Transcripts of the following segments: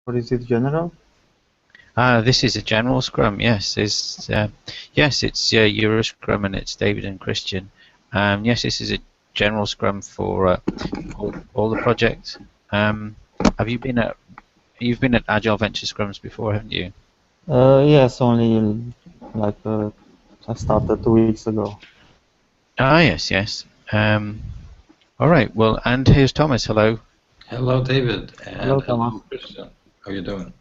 Or is it general? This is a general Scrum. Yes, it's EuroScrum, and it's David and Christian. Yes, this is a general Scrum for all the projects. Have you been at You've been at Agile Venture Scrums before, haven't you? Yes, only like I started 2 weeks ago. Yes, yes. All right. Well, and here's Thomas. Hello. Hello, David, Hello, and Thomas. hello, Christian. How are you doing?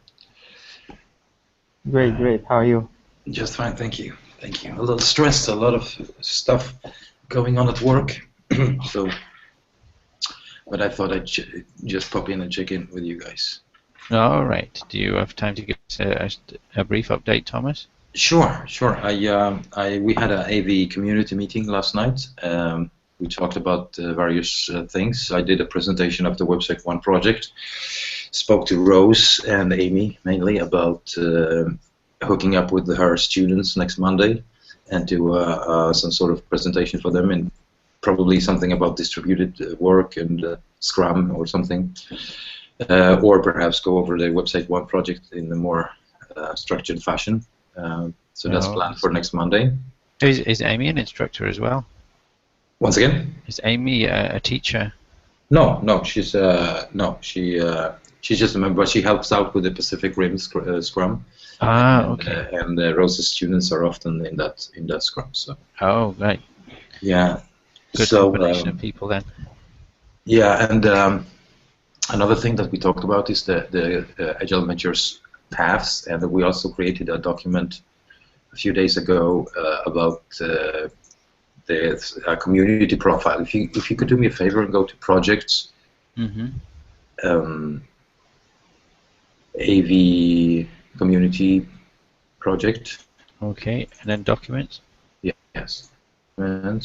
Great, great. How are you? Just fine, thank you. Thank you. A little stressed, a lot of stuff going on at work. So, but I thought I'd just pop in and check in with you guys. All right. Do you have time to give us a brief update, Thomas? Sure, sure. We had an AV community meeting last night. We talked about various things. I did a presentation of the Website 1 project. Spoke to Rose and Amy mainly about hooking up with her students next Monday and do some sort of presentation for them, and probably something about distributed work and Scrum or something. Or perhaps go over the Website 1 project in a more structured fashion. So that's planned for next Monday. Is Amy an instructor as well? Once again? Is Amy a teacher? No, no, she's she's just a member. She helps out with the Pacific Rim Scrum. Okay. And Rose's students are often in that Scrum. So. Oh, right. Yeah. Good combination of people then. Yeah, and another thing that we talked about is the Agile Ventures paths, and we also created a document a few days ago about the community profile. If you could do me a favor and go to projects, AV community project. Okay, and then documents. Yes, and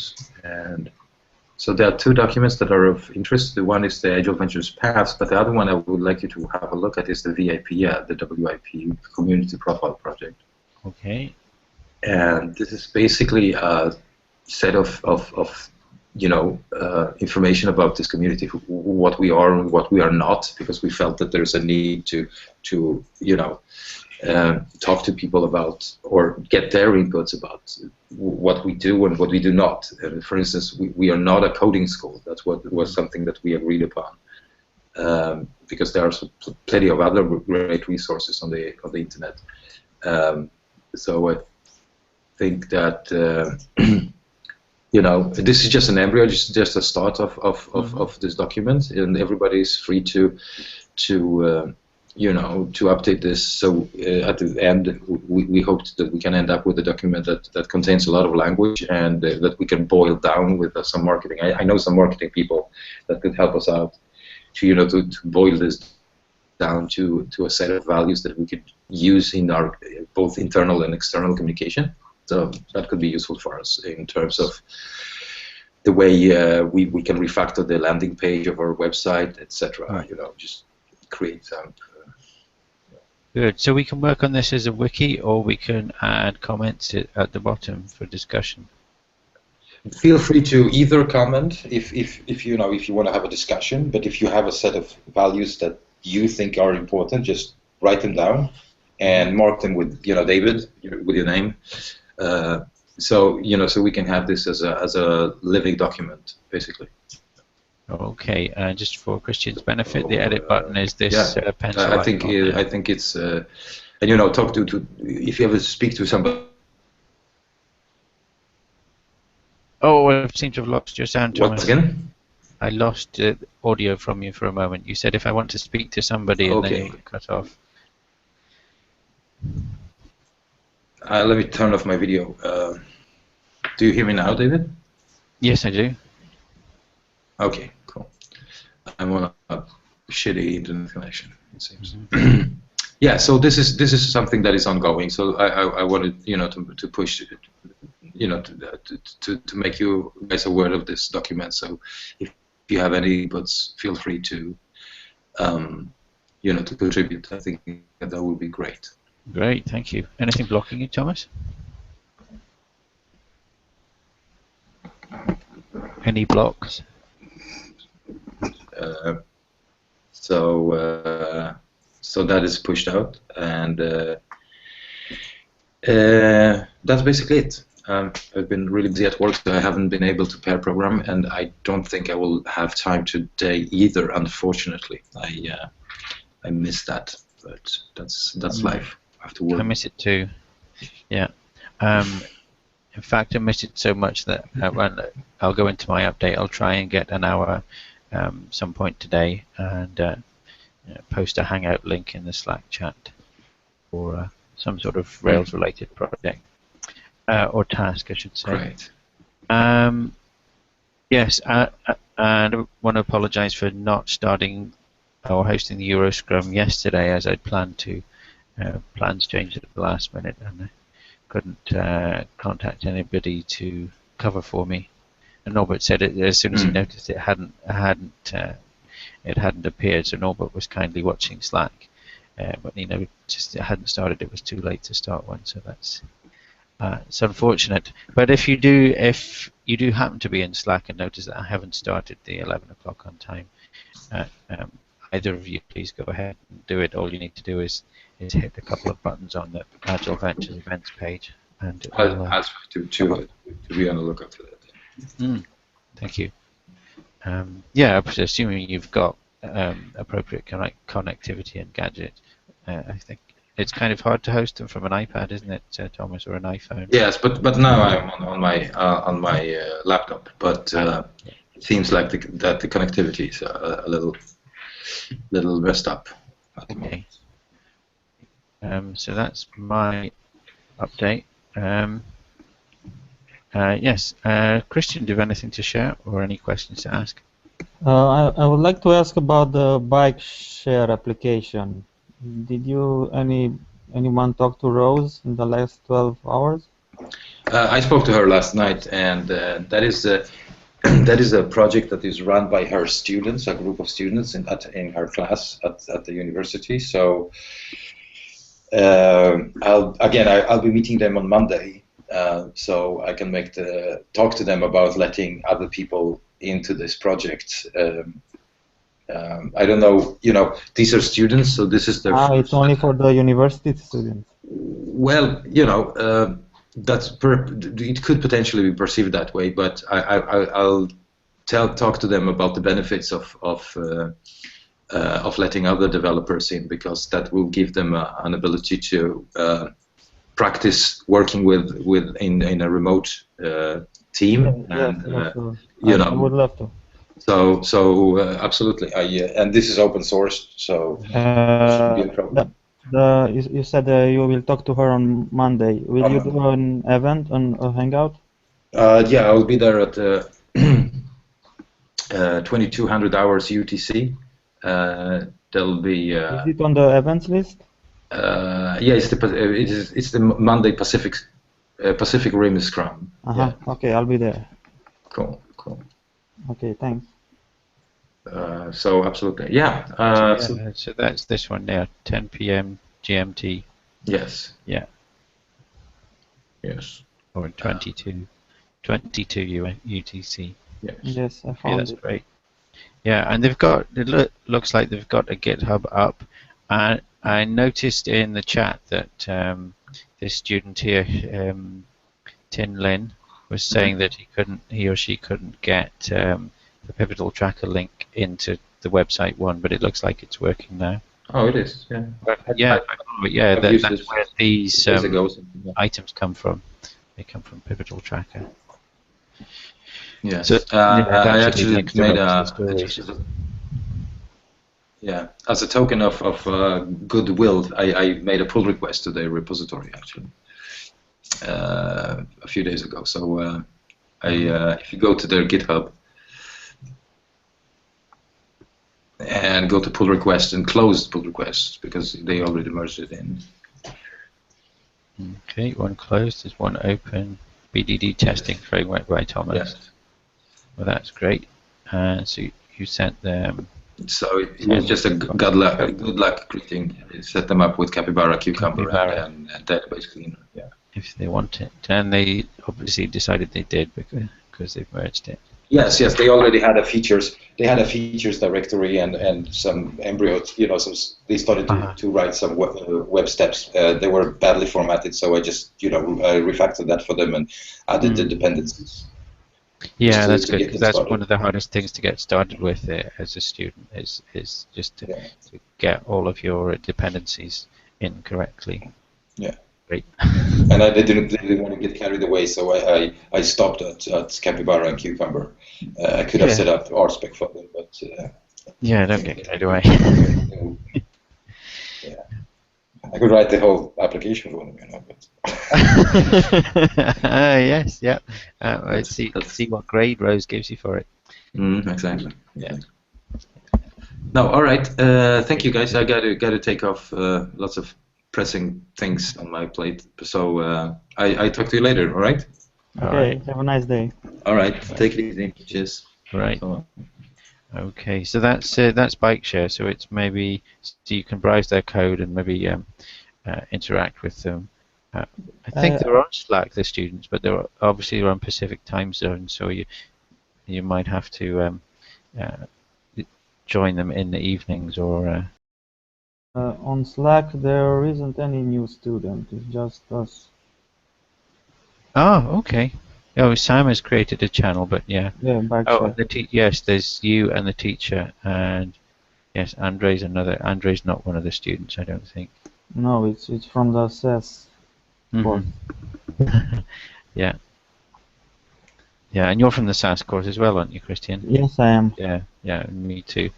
so there are two documents that are of interest. The one is the Agile Ventures paths, but the other one I would like you to have a look at is the VIP, the WIP community profile project. Okay. And this is basically a set of information about this community, what we are and what we are not, because we felt that there's a need to talk to people about or get their inputs about what we do and what we do not. For instance, we are not a coding school. That's what was something that we agreed upon, because there are plenty of other great resources on the internet. So I think that this is just an embryo, just a start of this document, and everybody is free to update this. So at the end, we hoped that we can end up with a document that contains a lot of language and that we can boil down with some marketing. I know some marketing people that could help us out to boil this down to a set of values that we could use in our both internal and external communication. So that could be useful for us in terms of the way we can refactor the landing page of our website, etc. Just create some. Good. So we can work on this as a wiki, or we can add comments at the bottom for discussion. Feel free to either comment if you want to have a discussion. But if you have a set of values that you think are important, just write them down and mark them with David with your name. So we can have this as a living document, basically. Okay, just for Christian's benefit, the edit button is this pencil. I think it's and talk to if you ever speak to somebody. Oh, I seem to have lost your sound, Thomas. Once again? I lost audio from you for a moment. You said if I want to speak to somebody, and then you cut off. Let me turn off my video. Do you hear me now, David? Yes, I do. Okay, cool. I'm on a shitty internet connection, it seems. Yeah, so this is something that is ongoing. So I wanted to push to make you guys aware of this document. So if you have any inputs, feel free to to contribute. I think that would be great. Great, thank you. Anything blocking you, Thomas? Any blocks? so that is pushed out, and that's basically it. I've been really busy at work, so I haven't been able to pair program, and I don't think I will have time today either. Unfortunately, I miss that, but that's life. I have to work. I miss it too. Yeah. In fact, I miss it so much that when I'll go into my update, I'll try and get an hour some point today and post a Hangout link in the Slack chat for some sort of Rails-related project or task, I should say. Great. Yes, and I want to apologize for not starting or hosting the EuroScrum yesterday, as I'd planned to. Plans changed at the last minute, and I couldn't contact anybody to cover for me. And Norbert said it as soon as he noticed it hadn't appeared. So Norbert was kindly watching Slack, but he noticed it hadn't started. It was too late to start one, so that's it's unfortunate. But if you do happen to be in Slack and notice that I haven't started the 11 o'clock on time, either of you please go ahead and do it. All you need to do is hit a couple of buttons on the Agile Ventures events page, and I'll ask to be on the lookout for that. Thank you. Yeah, assuming you've got appropriate connectivity and gadget, I think it's kind of hard to host them from an iPad, isn't it, Thomas, or an iPhone? Yes, but now I'm on my laptop. But it seems like that the connectivity is a little messed up at the moment. So that's my update. Yes, Christian, do you have anything to share or any questions to ask? I would like to ask about the bike share application. Did anyone talk to Rose in the last 12 hours? I spoke to her last night, and that is a project that is run by her students, a group of students in her class at the university. So I'll be meeting them on Monday, so I can talk to them about letting other people into this project. I don't know, these are students, so this is their first. It's only for the university students. Well, it could potentially be perceived that way, but I'll talk to them about the benefits of letting other developers in, because that will give them an ability to practice working in a remote team. Yes, I would love to. So absolutely, and this is open source, so it shouldn't be a problem. You said you will talk to her on Monday. Will you do an event on a Hangout? Yeah, I'll be there at 2200 hours UTC. There'll be. Is it on the events list? Yeah, it's the Monday Pacific Rim Scrum. Yeah. Okay, I'll be there. Cool. Okay, thanks. So absolutely, yeah. So that's this one now, 10 p.m. GMT. Yes. Yeah. Yes. Or 22 UTC. Yes, I found yeah, that's it. Great. Yeah, and it looks like they've got a GitHub up, and I noticed in the chat that this student here, Tin Lin, was saying that he or she couldn't get the Pivotal Tracker link into the website one, but it looks like it's working now. Oh, it is. Yeah. That's where these items come from. They come from Pivotal Tracker. Yes. So, I actually made as a token of goodwill, I made a pull request to their repository actually a few days ago. So if you go to their GitHub and go to pull request and closed pull requests, because they already merged it in. Okay, one closed, there's one open. BDD testing framework by Thomas. Yes. Well, that's great. So you sent them. So it was just a good luck greeting. Set them up with Capybara, Cucumber, and database cleaner. Yeah. If they want it, and they obviously decided they did because they've merged it. Yes, yes, they already had a features. They had a features directory and some embryos. You know, they started to write some web steps. They were badly formatted, so I just refactored that for them and added the dependencies. Yeah, that's to good, get because them that's started. one of the hardest things to get started with as a student is just to get all of your dependencies in correctly. Yeah. Great. And I didn't want to get carried away, so I stopped at Capybara and Cucumber. I could have set up RSpec for them, but yeah, don't get carried away. Yeah, I could write the whole application for them, But yes, yeah. Let's see what grade Rose gives you for it. Exactly. Yeah. No, all right. Thank you, guys. I gotta take off. Lots of pressing things on my plate. So I talk to you later. All right. Okay. Have a nice day. All right. Take it easy. Cheers. Right. Okay. So that's bike share. So it's maybe so you can browse their code and maybe interact with them. I think they're on Slack, the students, but they're obviously on Pacific time zone, so you might have to join them in the evenings or. On Slack, there isn't any new student. It's just us. Oh, okay. Oh, Sam has created a channel, but yeah. Yeah, bike Oh, share. yes, there's you and the teacher, and yes, Andre's not one of the students, I don't think. No, it's from the SS course. Yeah. Yeah, and you're from the SAS course as well, aren't you, Christian? Yes, I am. Yeah, me too.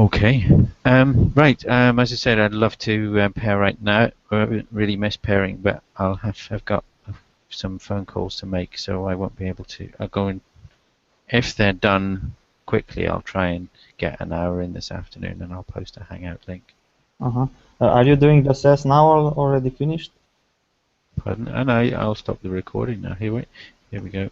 Okay. Right. As I said, I'd love to pair right now. I really miss pairing, but I've got some phone calls to make, so I won't be able to. I'll go and if they're done quickly, I'll try and get an hour in this afternoon, and I'll post a Hangout link. Are you doing the SS now or already finished? Pardon? And I'll stop the recording now. Here we go.